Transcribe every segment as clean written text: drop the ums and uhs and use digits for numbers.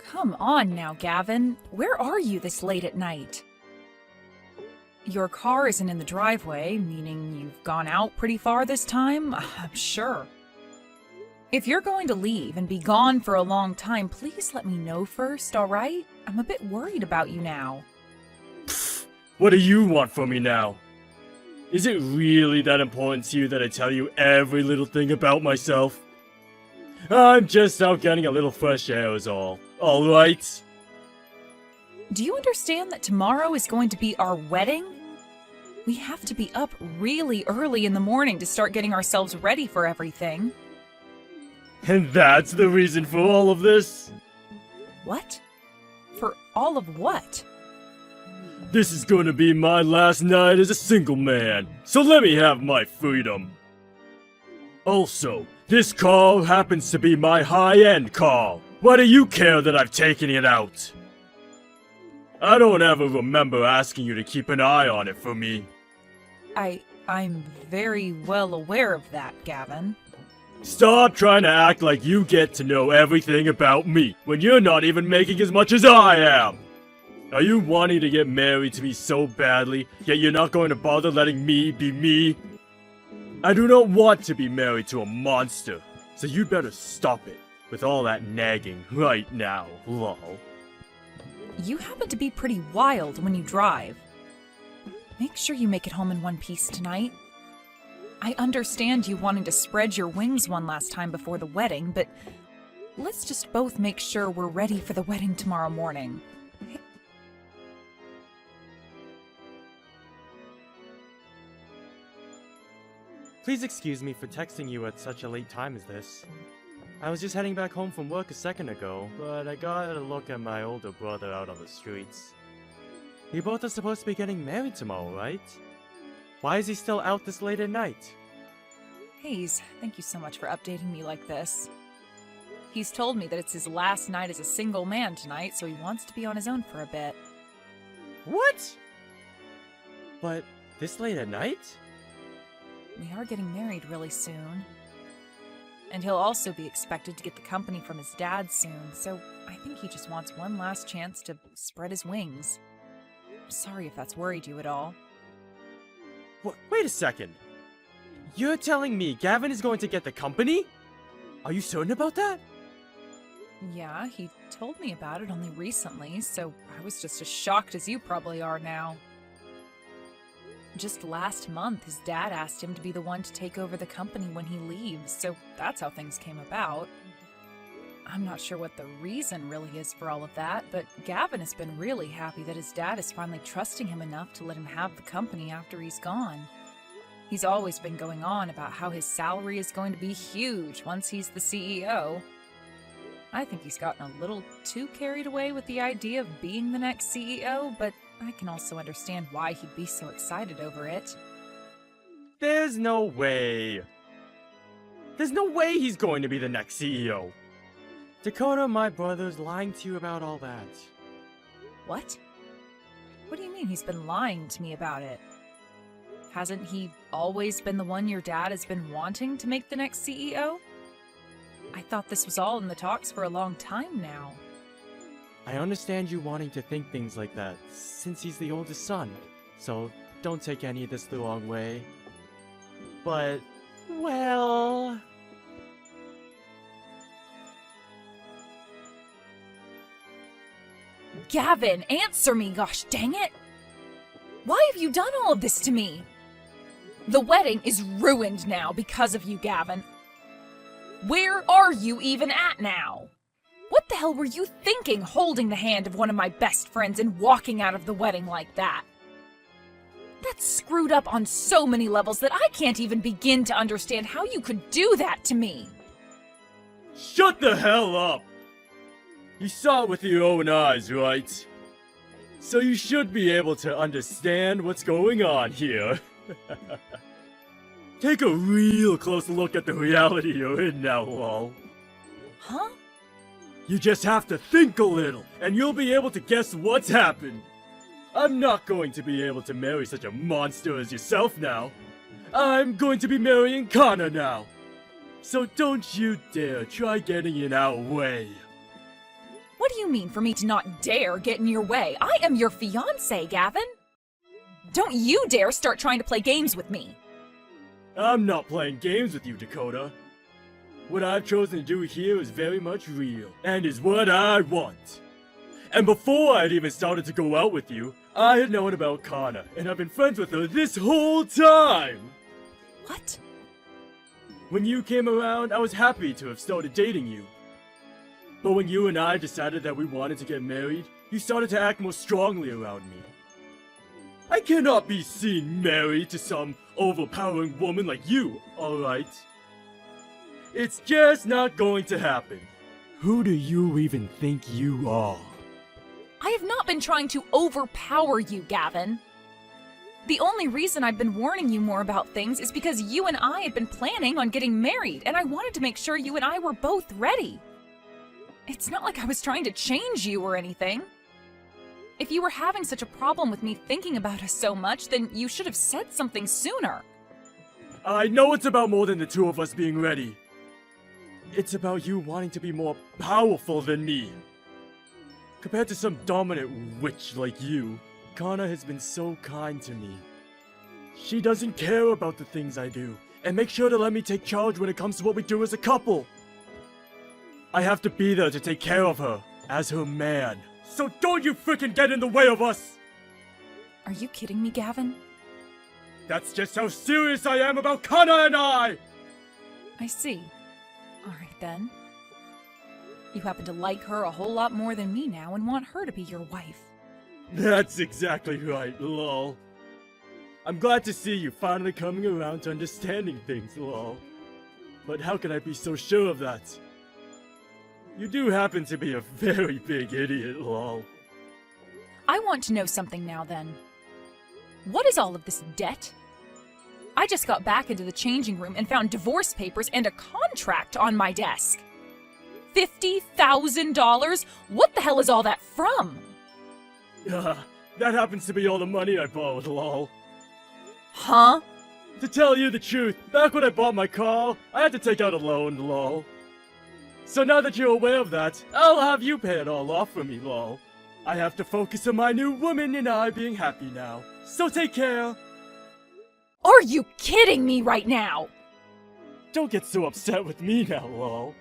Come on now, Gavin. Where are you this late at night? Your car isn't in the driveway, meaning you've gone out pretty far this time, I'm sure. If you're going to leave and be gone for a long time, please let me know first, alright? I'm a bit worried about you now. What do you want from me now? Is it really that important to you that I tell you every little thing about myself? I'm just out getting a little fresh air is all. Alright? Do you understand that tomorrow is going to be our wedding? We have to be up really early in the morning to start getting ourselves ready for everything. And that's the reason for all of this? What? For all of what? This is gonna be my last night as a single man, so let me have my freedom. Also, this car happens to be my high-end car. Why do you care that I've taken it out? I don't ever remember asking you to keep an eye on it for me. I'm very well aware of that, Gavin. Stop trying to act like you get to know everything about me when you're not even making as much as I am. Are you wanting to get married to me so badly, yet you're not going to bother letting me be me? I do not want to be married to a monster, so you better stop it with all that nagging right now, lol. You happen to be pretty wild when you drive. Make sure you make it home in one piece tonight. I understand you wanting to spread your wings one last time before the wedding, but let's just both make sure we're ready for the wedding tomorrow morning. Please excuse me for texting you at such a late time as this. I was just heading back home from work a second ago, but I got a look at my older brother out on the streets. You both are supposed to be getting married tomorrow, right? Why is he still out this late at night? Hayes, thank you so much for updating me like this. He's told me that it's his last night as a single man tonight, so he wants to be on his own for a bit. What? But this late at night? We are getting married really soon. And he'll also be expected to get the company from his dad soon, so I think he just wants one last chance to spread his wings. I'm sorry if that's worried you at all. Wait a second. You're telling me Gavin is going to get the company? Are you certain about that? Yeah, he told me about it only recently, so I was just as shocked as you probably are now. Just last month, his dad asked him to be the one to take over the company when he leaves, so that's how things came about. I'm not sure what the reason really is for all of that, but Gavin has been really happy that his dad is finally trusting him enough to let him have the company after he's gone. He's always been going on about how his salary is going to be huge once he's the CEO. I think he's gotten a little too carried away with the idea of being the next CEO, but I can also understand why he'd be so excited over it. There's no way. There's no way he's going to be the next CEO. Dakota, my brother's lying to you about all that. What? What do you mean he's been lying to me about it? Hasn't he always been the one your dad has been wanting to make the next CEO? I thought this was all in the talks for a long time now. I understand you wanting to think things like that, since he's the oldest son, so don't take any of this the wrong way. But, well... Gavin, answer me, gosh dang it! Why have you done all of this to me? The wedding is ruined now because of you, Gavin. Where are you even at now? What the hell were you thinking, holding the hand of one of my best friends and walking out of the wedding like that? That's screwed up on so many levels that I can't even begin to understand how you could do that to me. Shut the hell up! You saw it with your own eyes, right? So you should be able to understand what's going on here. Take a real close look at the reality you're in now, lol. Huh? You just have to think a little, and you'll be able to guess what's happened. I'm not going to be able to marry such a monster as yourself now. I'm going to be marrying Connor now. So don't you dare try getting in our way. What do do you mean for me to not dare get in your way? I am your fiancé, Gavin. Don't you dare start trying to play games with me. I'm not playing games with you, Dakota. What I've chosen to do here is very much real, and is what I want. And before I'd even started to go out with you, I had known about Kana, and I've been friends with her this whole time! What? When you came around, I was happy to have started dating you. But when you and I decided that we wanted to get married, you started to act more strongly around me. I cannot be seen married to some overpowering woman like you, alright? It's just not going to happen. Who do you even think you are? I have not been trying to overpower you, Gavin. The only reason I've been warning you more about things is because you and I had been planning on getting married, and I wanted to make sure you and I were both ready. It's not like I was trying to change you or anything. If you were having such a problem with me thinking about us so much, then you should have said something sooner. I know it's about more than the two of us being ready. It's about you wanting to be more powerful than me. Compared to some dominant witch like you, Kana has been so kind to me. She doesn't care about the things I do, and makes sure to let me take charge when it comes to what we do as a couple. I have to be there to take care of her, as her man. So don't you frickin' get in the way of us! Are you kidding me, Gavin? That's just how serious I am about Kana and I! I see. Alright then. You happen to like her a whole lot more than me now and want her to be your wife. That's exactly right, lol. I'm glad to see you finally coming around to understanding things, lol. But how can I be so sure of that? You do happen to be a very big idiot, lol. I want to know something now then. What is all of this debt? I just got back into the changing room and found divorce papers and a contract on my desk. $50,000? What the hell is all that from? That happens to be all the money I borrowed, lol. Huh? To tell you the truth, back when I bought my car, I had to take out a loan, lol. So now that you're aware of that, I'll have you pay it all off for me, lol. I have to focus on my new woman and I being happy now. So take care. Are you kidding me right now? Don't get so upset with me now, lol.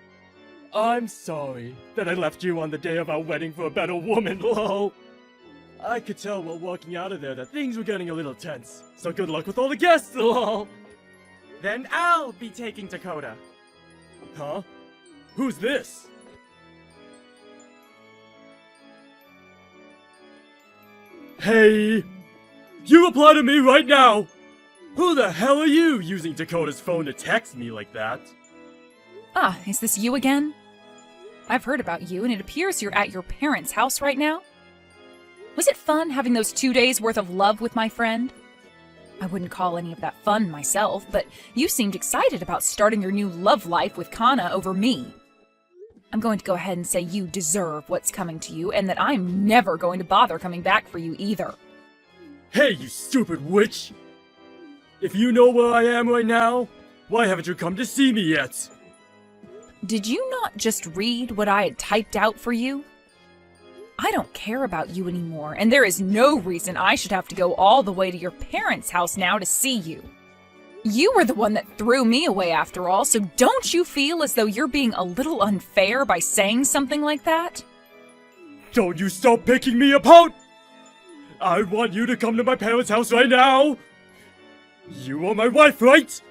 I'm sorry that I left you on the day of our wedding for a better woman, lol. I could tell while walking out of there that things were getting a little tense. So good luck with all the guests, lol. Then I'll be taking Dakota. Huh? Who's this? Hey! You reply to me right now! Who the hell are you using Dakota's phone to text me like that? Ah, is this you again? I've heard about you, and it appears you're at your parents' house right now. Was it fun having those 2 days worth of love with my friend? I wouldn't call any of that fun myself, but you seemed excited about starting your new love life with Kana over me. I'm going to go ahead and say you deserve what's coming to you, and that I'm never going to bother coming back for you either. Hey, you stupid witch! If you know where I am right now, why haven't you come to see me yet? Did you not just read what I had typed out for you? I don't care about you anymore, and there is no reason I should have to go all the way to your parents' house now to see you. You were the one that threw me away after all, so don't you feel as though you're being a little unfair by saying something like that? Don't you stop picking me apart! I want you to come to my parents' house right now! You are my wife, right?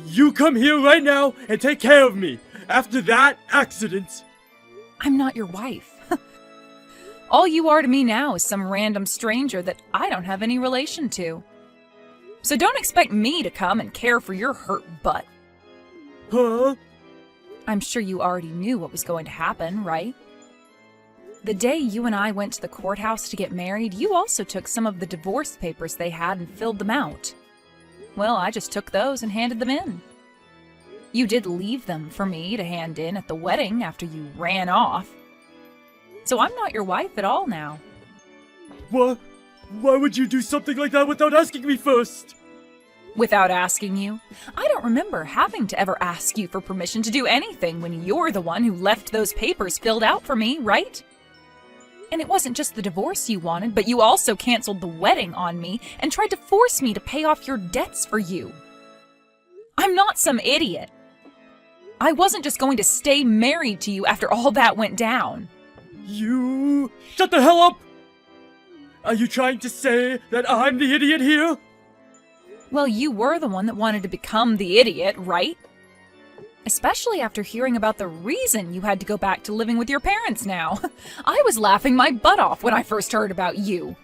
You come here right now and take care of me after that accident! I'm not your wife. All you are to me now is some random stranger that I don't have any relation to. So don't expect me to come and care for your hurt butt. Huh? I'm sure you already knew what was going to happen, right? The day you and I went to the courthouse to get married, you also took some of the divorce papers they had and filled them out. Well, I just took those and handed them in. You did leave them for me to hand in at the wedding after you ran off. So I'm not your wife at all now. What? Why would you do something like that without asking me first? Without asking you? I don't remember having to ever ask you for permission to do anything when you're the one who left those papers filled out for me, right? And it wasn't just the divorce you wanted, but you also canceled the wedding on me and tried to force me to pay off your debts for you. I'm not some idiot. I wasn't just going to stay married to you after all that went down. You... Shut the hell up! Are you trying to say that I'm the idiot here? Well, you were the one that wanted to become the idiot, right? Especially after hearing about the reason you had to go back to living with your parents now. I was laughing my butt off when I first heard about you.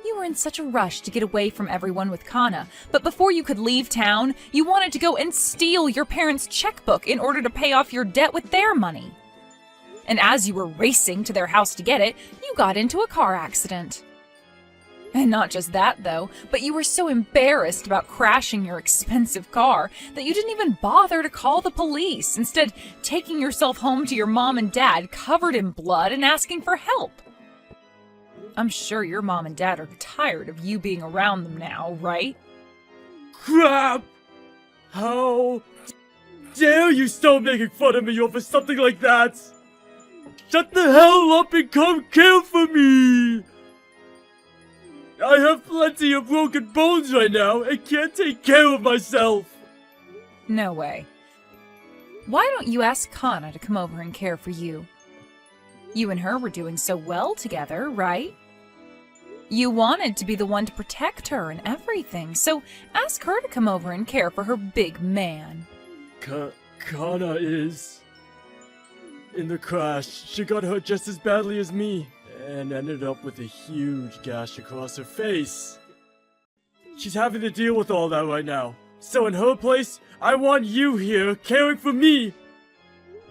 You were in such a rush to get away from everyone with Kana, but before you could leave town, you wanted to go and steal your parents' checkbook in order to pay off your debt with their money. And as you were racing to their house to get it, you got into a car accident. And not just that, though, but you were so embarrassed about crashing your expensive car that you didn't even bother to call the police, instead taking yourself home to your mom and dad covered in blood and asking for help. I'm sure your mom and dad are tired of you being around them now, right? Crap! How dare you start making fun of me over something like that? Shut the hell up and come care for me! I have plenty of broken bones right now and can't take care of myself. No way. Why don't you ask Kana to come over and care for you? You and her were doing so well together, right? You wanted to be the one to protect her and everything, so ask her to come over and care for her big man. Kana is... in the crash. She got hurt just as badly as me. And ended up with a huge gash across her face. She's having to deal with all that right now. So in her place, I want you here caring for me.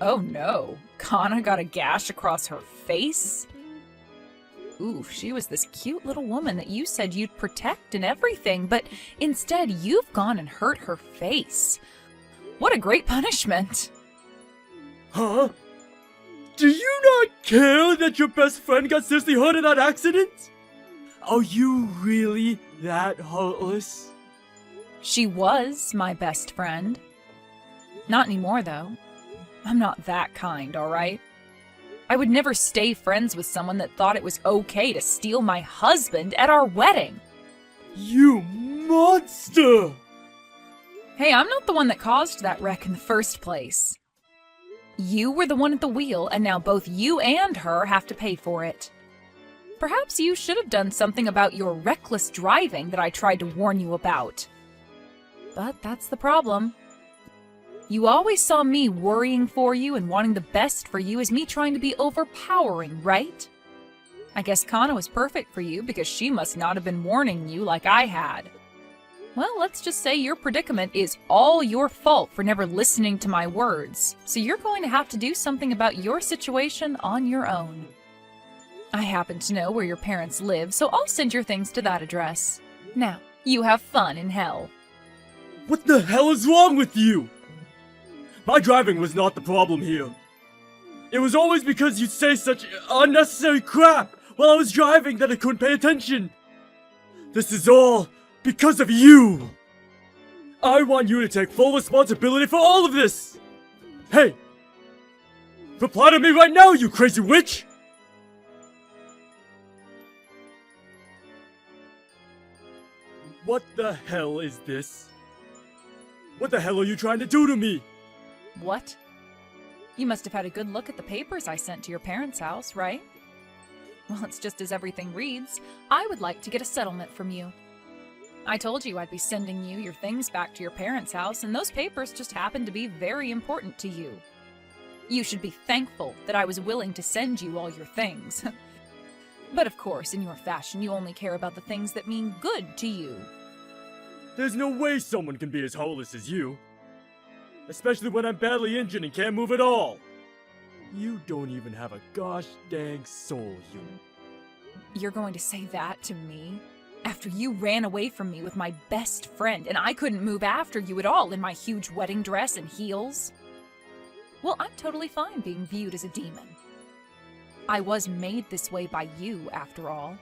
Oh no, Kana got a gash across her face? Oof, she was this cute little woman that you said you'd protect and everything, but instead you've gone and hurt her face. What a great punishment. Huh? Do you not care that your best friend got seriously hurt in that accident? Are you really that heartless? She was my best friend. Not anymore, though. I'm not that kind, all right? I would never stay friends with someone that thought it was okay to steal my husband at our wedding. You monster! Hey, I'm not the one that caused that wreck in the first place. You were the one at the wheel, and now both you and her have to pay for it. Perhaps you should have done something about your reckless driving that I tried to warn you about. But that's the problem. You always saw me worrying for you and wanting the best for you as me trying to be overpowering, right? I guess Kana was perfect for you because she must not have been warning you like I had. Well, let's just say your predicament is all your fault for never listening to my words, so you're going to have to do something about your situation on your own. I happen to know where your parents live, so I'll send your things to that address. Now, you have fun in hell. What the hell is wrong with you? My driving was not the problem here. It was always because you'd say such unnecessary crap while I was driving that I couldn't pay attention. This is all because of you! I want you to take full responsibility for all of this! Hey! Reply to me right now, you crazy witch! What the hell is this? What the hell are you trying to do to me? What? You must have had a good look at the papers I sent to your parents' house, right? Well, it's just as everything reads. I would like to get a settlement from you. I told you I'd be sending you your things back to your parents' house, and those papers just happened to be very important to you. You should be thankful that I was willing to send you all your things. But of course, in your fashion, you only care about the things that mean good to you. There's no way someone can be as heartless as you. Especially when I'm badly injured and can't move at all. You don't even have a gosh dang soul, you. You're going to say that to me? After you ran away from me with my best friend, and I couldn't move after you at all in my huge wedding dress and heels? Well, I'm totally fine being viewed as a demon. I was made this way by you, after all.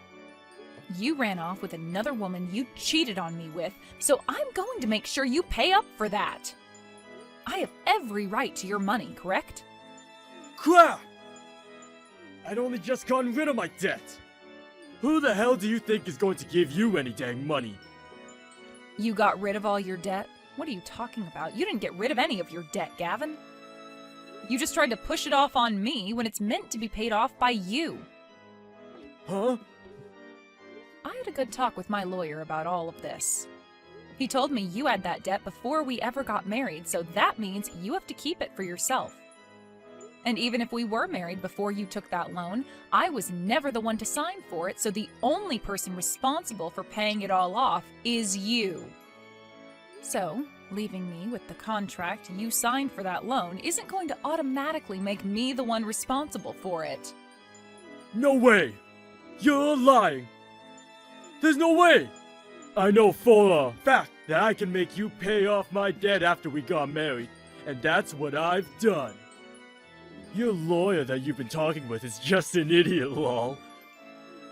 You ran off with another woman you cheated on me with, so I'm going to make sure you pay up for that. I have every right to your money, correct? Crap! I'd only just gotten rid of my debt. Who the hell do you think is going to give you any dang money? You got rid of all your debt? What are you talking about? You didn't get rid of any of your debt, Gavin. You just tried to push it off on me when it's meant to be paid off by you. Huh? I had a good talk with my lawyer about all of this. He told me you had that debt before we ever got married, so that means you have to keep it for yourself. And even if we were married before you took that loan, I was never the one to sign for it, so the only person responsible for paying it all off is you. So, leaving me with the contract you signed for that loan isn't going to automatically make me the one responsible for it. No way! You're lying! There's no way! I know for a fact that I can make you pay off my debt after we got married, and that's what I've done. Your lawyer that you've been talking with is just an idiot, lol.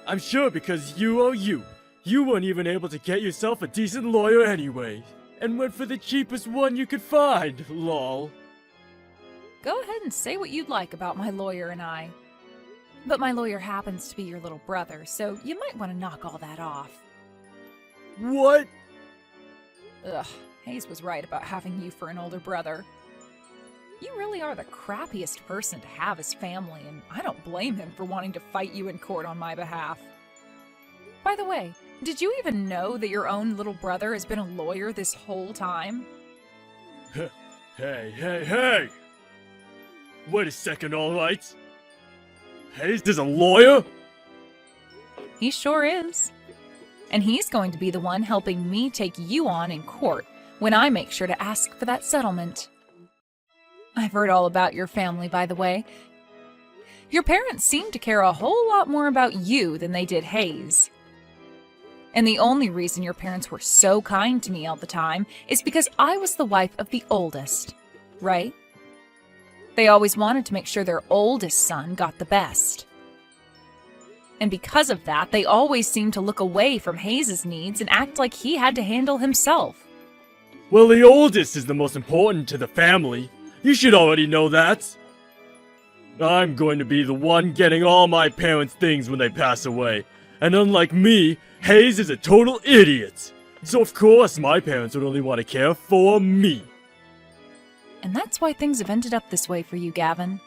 I'm sure because you weren't even able to get yourself a decent lawyer anyway, and went for the cheapest one you could find, lol. Go ahead and say what you'd like about my lawyer and I. But my lawyer happens to be your little brother, so you might want to knock all that off. What? Ugh, Hayes was right about having you for an older brother. You really are the crappiest person to have as family, and I don't blame him for wanting to fight you in court on my behalf. By the way, did you even know that your own little brother has been a lawyer this whole time? Hey! Wait a second, alright? Hayes is a lawyer? He sure is. And he's going to be the one helping me take you on in court when I make sure to ask for that settlement. I've heard all about your family, by the way. Your parents seem to care a whole lot more about you than they did Hayes. And the only reason your parents were so kind to me all the time is because I was the wife of the oldest, right? They always wanted to make sure their oldest son got the best. And because of that, they always seemed to look away from Hayes' needs and act like he had to handle himself. Well, the oldest is the most important to the family. You should already know that. I'm going to be the one getting all my parents' things when they pass away. And unlike me, Hayes is a total idiot. So of course my parents would only want to care for me. And that's why things have ended up this way for you, Gavin.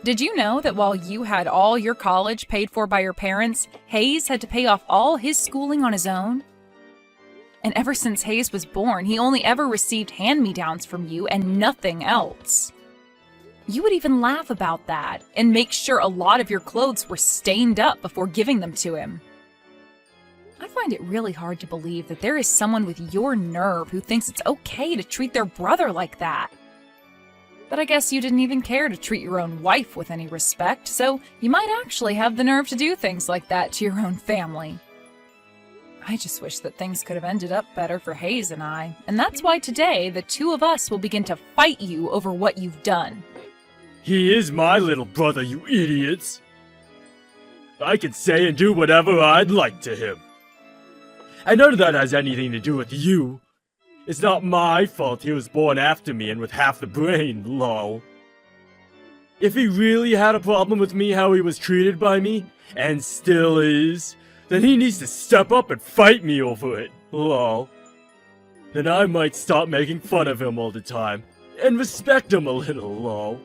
Did you know that while you had all your college paid for by your parents, Hayes had to pay off all his schooling on his own? And ever since Hayes was born, he only ever received hand-me-downs from you and nothing else. You would even laugh about that and make sure a lot of your clothes were stained up before giving them to him. I find it really hard to believe that there is someone with your nerve who thinks it's okay to treat their brother like that. But I guess you didn't even care to treat your own wife with any respect, so you might actually have the nerve to do things like that to your own family. I just wish that things could have ended up better for Hayes and I, and that's why today the two of us will begin to fight you over what you've done. He is my little brother, you idiots. I can say and do whatever I'd like to him. And none of that has anything to do with you. It's not my fault he was born after me and with half the brain, lol. If he really had a problem with me how he was treated by me, and still is, then he needs to step up and fight me over it, lol. Then I might stop making fun of him all the time, and respect him a little, lol.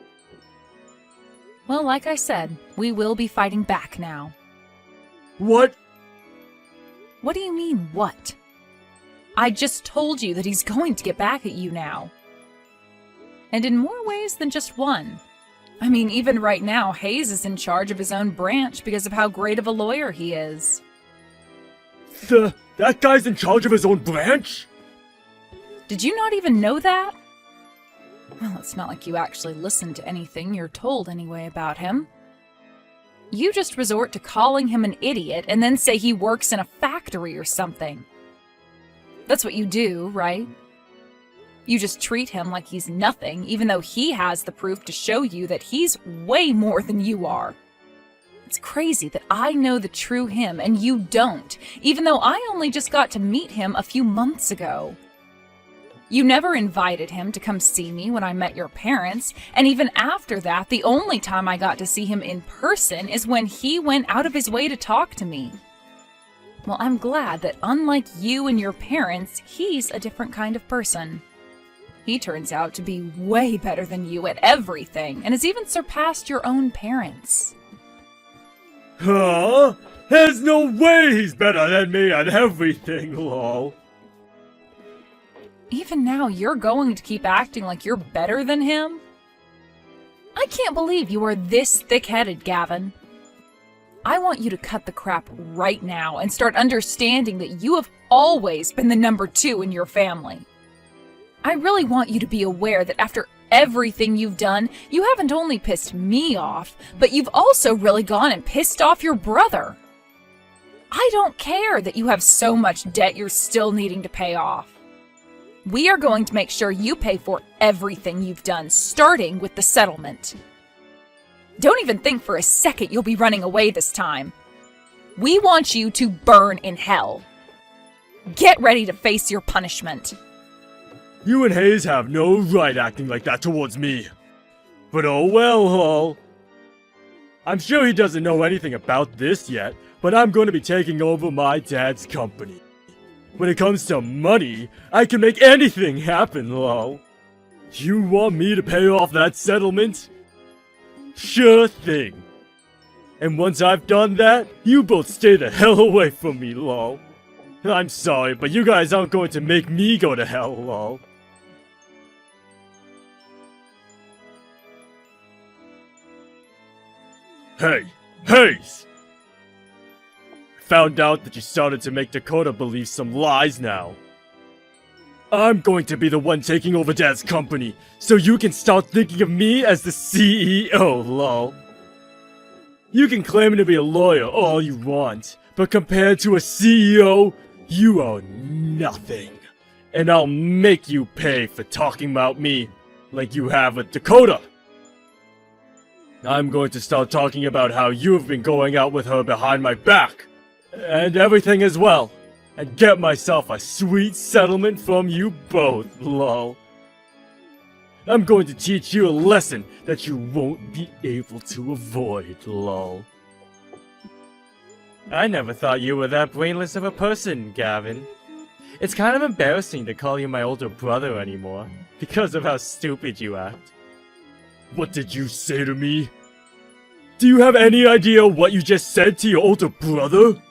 Well, like I said, we will be fighting back now. What? What do you mean, what? I just told you that he's going to get back at you now. And in more ways than just one. I mean, even right now, Hayes is in charge of his own branch because of how great of a lawyer he is. That guy's in charge of his own branch? Did you not even know that? Well, it's not like you actually listen to anything you're told anyway about him. You just resort to calling him an idiot and then say he works in a factory or something. That's what you do, right? You just treat him like he's nothing, even though he has the proof to show you that he's way more than you are. It's crazy that I know the true him and you don't, even though I only just got to meet him a few months ago. You never invited him to come see me when I met your parents, and even after that, the only time I got to see him in person is when he went out of his way to talk to me. Well, I'm glad that unlike you and your parents, he's a different kind of person. He turns out to be way better than you at everything, and has even surpassed your own parents. Huh? There's no way he's better than me at everything, lol. Even now, you're going to keep acting like you're better than him? I can't believe you are this thick-headed, Gavin. I want you to cut the crap right now and start understanding that you have always been the number 2 in your family. I really want you to be aware that after everything you've done, you haven't only pissed me off, but you've also really gone and pissed off your brother. I don't care that you have so much debt you're still needing to pay off. We are going to make sure you pay for everything you've done, starting with the settlement. Don't even think for a second you'll be running away this time. We want you to burn in hell. Get ready to face your punishment. You and Hayes have no right acting like that towards me. But oh well, lol. I'm sure he doesn't know anything about this yet, but I'm going to be taking over my dad's company. When it comes to money, I can make anything happen, lol. You want me to pay off that settlement? Sure thing. And once I've done that, you both stay the hell away from me, lol. I'm sorry, but you guys aren't going to make me go to hell, lol. Hey, Hayes! Found out that you started to make Dakota believe some lies now. I'm going to be the one taking over Dad's company, so you can start thinking of me as the CEO, lol. You can claim to be a lawyer all you want, but compared to a CEO, you are nothing. And I'll make you pay for talking about me like you have with Dakota. I'm going to start talking about how you've been going out with her behind my back. And everything as well. And get myself a sweet settlement from you both, lol. I'm going to teach you a lesson that you won't be able to avoid, lol. I never thought you were that brainless of a person, Gavin. It's kind of embarrassing to call you my older brother anymore, because of how stupid you act. What did you say to me? Do you have any idea what you just said to your older brother?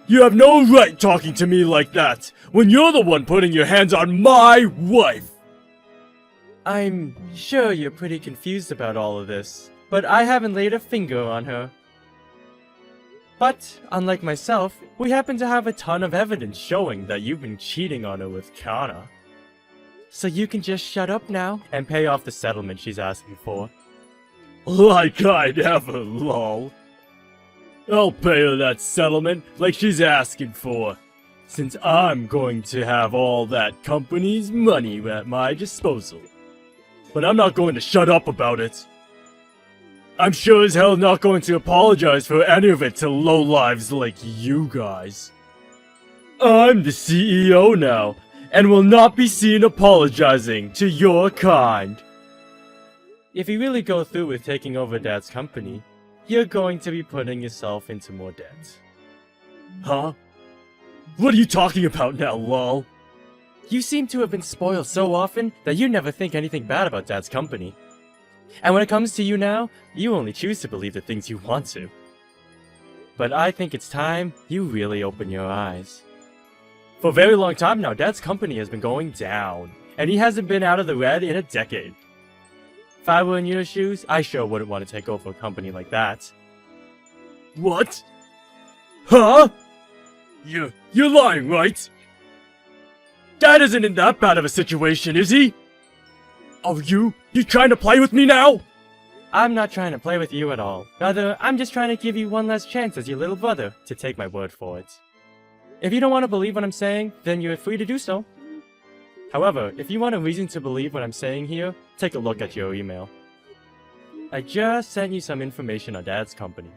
You have no right talking to me like that, when you're the one putting your hands on my wife! I'm sure you're pretty confused about all of this, but I haven't laid a finger on her. But, unlike myself, we happen to have a ton of evidence showing that you've been cheating on her with Kana. So you can just shut up now and pay off the settlement she's asking for. Like I'd ever, lol. I'll pay her that settlement like she's asking for, since I'm going to have all that company's money at my disposal. But I'm not going to shut up about it. I'm sure as hell not going to apologize for any of it to lowlives like you guys. I'm the CEO now, and will not be seen apologizing to your kind. If you really go through with taking over Dad's company, you're going to be putting yourself into more debt. Huh? What are you talking about now, lol? You seem to have been spoiled so often that you never think anything bad about Dad's company. And when it comes to you now, you only choose to believe the things you want to. But I think it's time you really open your eyes. For a very long time now, Dad's company has been going down, and he hasn't been out of the red in a decade. If I were in your shoes, I sure wouldn't want to take over a company like that. What? Huh? You're lying, right? Dad isn't in that bad of a situation, is he? Are you trying to play with me now? I'm not trying to play with you at all. Rather, I'm just trying to give you one last chance as your little brother to take my word for it. If you don't want to believe what I'm saying, then you're free to do so. However, if you want a reason to believe what I'm saying here, take a look at your email. I just sent you some information on Dad's company.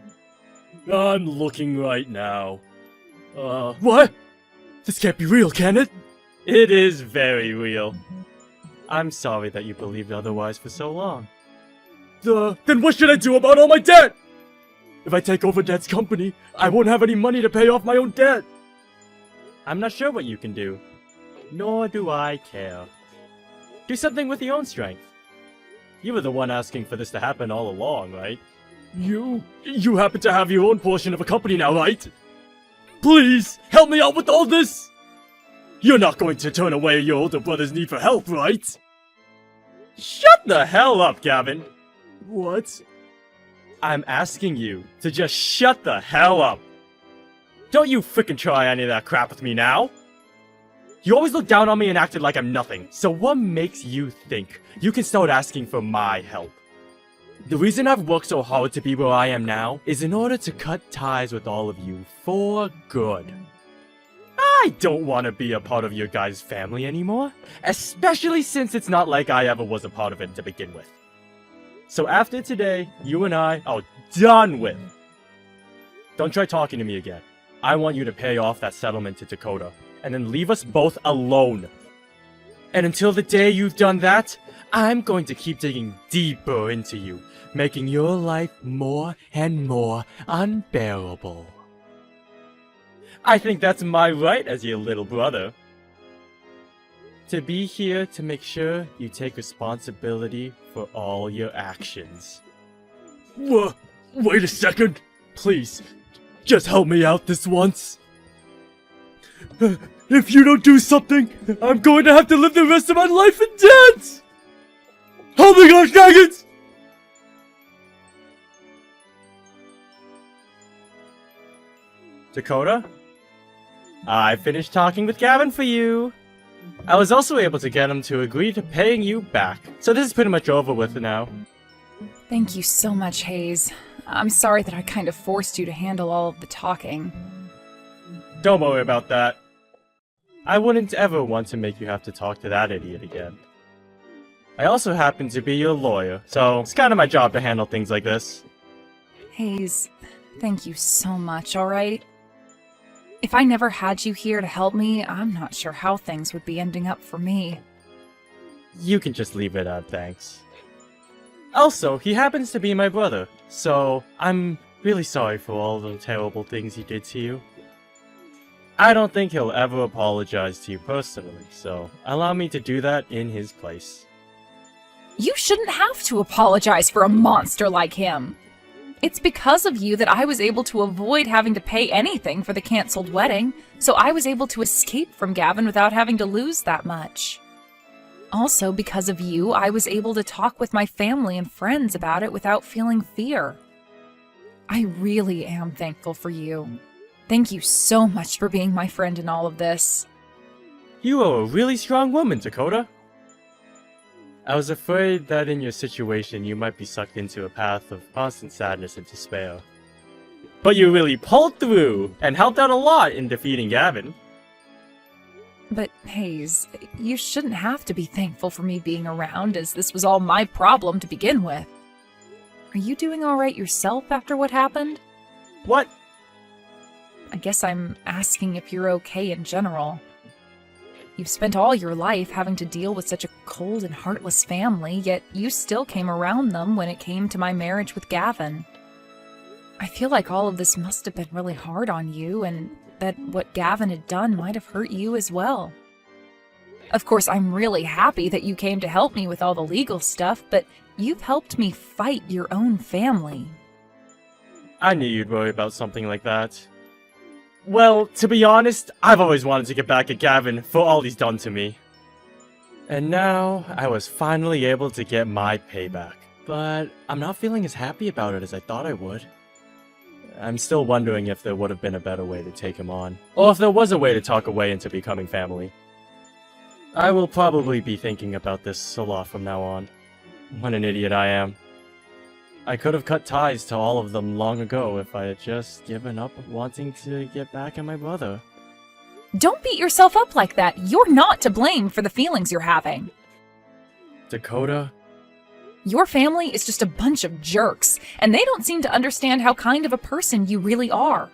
I'm looking right now. What? This can't be real, can it? It is very real. I'm sorry that you believed otherwise for so long. Then what should I do about all my debt? If I take over Dad's company, I won't have any money to pay off my own debt. I'm not sure what you can do. Nor do I care. Do something with your own strength. You were the one asking for this to happen all along, right? You happen to have your own portion of a company now, right? Please, help me out with all this! You're not going to turn away your older brother's need for help, right? Shut the hell up, Gavin! What? I'm asking you to just shut the hell up! Don't you frickin' try any of that crap with me now! You always look down on me and acted like I'm nothing, so what makes you think you can start asking for my help? The reason I've worked so hard to be where I am now is in order to cut ties with all of you for good. I don't want to be a part of your guys' family anymore, especially since it's not like I ever was a part of it to begin with. So after today, you and I are done with. Don't try talking to me again. I want you to pay off that settlement to Dakota, and then leave us both alone. And until the day you've done that, I'm going to keep digging deeper into you, making your life more and more unbearable. I think that's my right as your little brother. To be here to make sure you take responsibility for all your actions. Wait a second. Please, just help me out this once. If you don't do something, I'm going to have to live the rest of my life in debt! Oh my gosh, dang it! Dakota? I finished talking with Gavin for you. I was also able to get him to agree to paying you back. So this is pretty much over with now. Thank you so much, Hayes. I'm sorry that I kind of forced you to handle all of the talking. Don't worry about that. I wouldn't ever want to make you have to talk to that idiot again. I also happen to be your lawyer, so it's kind of my job to handle things like this. Hayes, thank you so much, alright? If I never had you here to help me, I'm not sure how things would be ending up for me. You can just leave it at thanks. Also, he happens to be my brother, so I'm really sorry for all the terrible things he did to you. I don't think he'll ever apologize to you personally, so allow me to do that in his place. You shouldn't have to apologize for a monster like him. It's because of you that I was able to avoid having to pay anything for the canceled wedding, so I was able to escape from Gavin without having to lose that much. Also, because of you, I was able to talk with my family and friends about it without feeling fear. I really am thankful for you. Thank you so much for being my friend in all of this. You are a really strong woman, Dakota. I was afraid that in your situation you might be sucked into a path of constant sadness and despair. But you really pulled through and helped out a lot in defeating Gavin. But Hayes, you shouldn't have to be thankful for me being around, as this was all my problem to begin with. Are you doing alright yourself after what happened? What? I guess I'm asking if you're okay in general. You've spent all your life having to deal with such a cold and heartless family, yet you still came around them when it came to my marriage with Gavin. I feel like all of this must have been really hard on you, and that what Gavin had done might have hurt you as well. Of course, I'm really happy that you came to help me with all the legal stuff, but you've helped me fight your own family. I knew you'd worry about something like that. Well, to be honest, I've always wanted to get back at Gavin for all he's done to me. And now, I was finally able to get my payback. But I'm not feeling as happy about it as I thought I would. I'm still wondering if there would have been a better way to take him on, or if there was a way to talk away into becoming family. I will probably be thinking about this a lot from now on. What an idiot I am. I could have cut ties to all of them long ago if I had just given up wanting to get back at my brother. Don't beat yourself up like that. You're not to blame for the feelings you're having. Dakota, Your family is just a bunch of jerks, and they don't seem to understand how kind of a person you really are.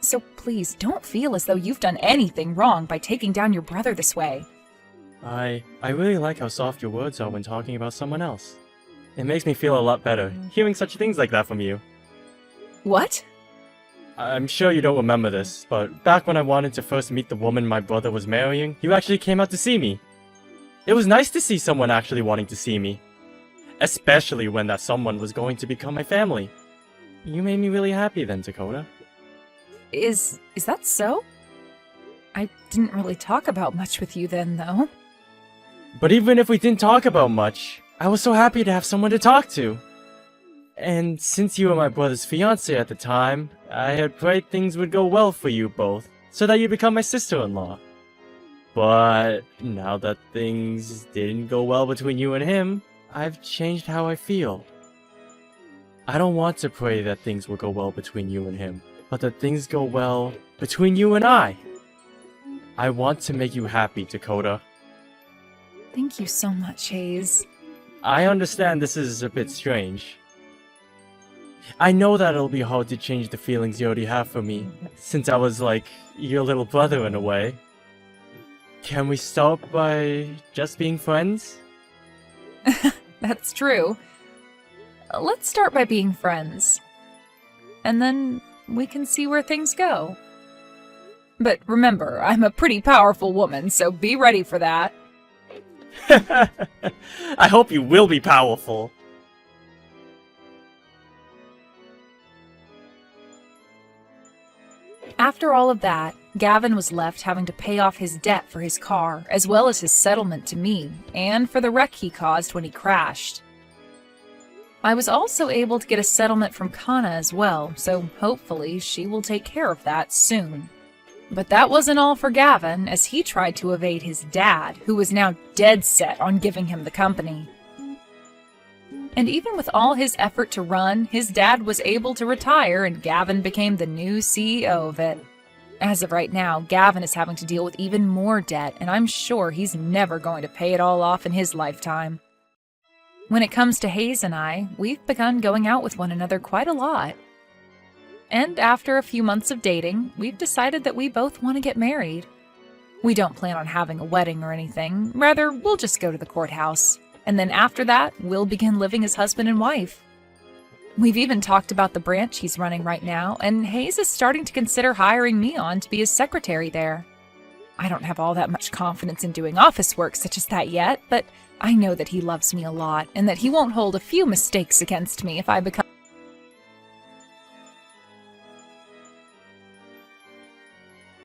So please, don't feel as though you've done anything wrong by taking down your brother this way. I really like how soft your words are when talking about someone else. It makes me feel a lot better, hearing such things like that from you. What? I'm sure you don't remember this, but back when I wanted to first meet the woman my brother was marrying, you actually came out to see me. It was nice to see someone actually wanting to see me. Especially when that someone was going to become my family. You made me really happy then, Dakota. Is that so? I didn't really talk about much with you then, though. But even if we didn't talk about much, I was so happy to have someone to talk to. And since you were my brother's fiancé at the time, I had prayed things would go well for you both, so that you'd become my sister-in-law. But now that things didn't go well between you and him, I've changed how I feel. I don't want to pray that things will go well between you and him, but that things go well between you and I. I want to make you happy, Dakota. Thank you so much, Hayes. I understand this is a bit strange. I know that it'll be hard to change the feelings you already have for me, since I was like your little brother in a way. Can we start by just being friends? That's true. Let's start by being friends. And then we can see where things go. But remember, I'm a pretty powerful woman, so be ready for that. I hope you will be powerful. After all of that, Gavin was left having to pay off his debt for his car, as well as his settlement to me, and for the wreck he caused when he crashed. I was also able to get a settlement from Kana as well, so hopefully she will take care of that soon. But that wasn't all for Gavin, as he tried to evade his dad, who was now dead set on giving him the company. And even with all his effort to run, his dad was able to retire and Gavin became the new CEO of it. As of right now, Gavin is having to deal with even more debt, and I'm sure he's never going to pay it all off in his lifetime. When it comes to Hayes and I, we've begun going out with one another quite a lot. And after a few months of dating, we've decided that we both want to get married. We don't plan on having a wedding or anything, rather, we'll just go to the courthouse. And then after that, we'll begin living as husband and wife. We've even talked about the branch he's running right now, and Hayes is starting to consider hiring me on to be his secretary there. I don't have all that much confidence in doing office work such as that yet, but I know that he loves me a lot, and that he won't hold a few mistakes against me if I become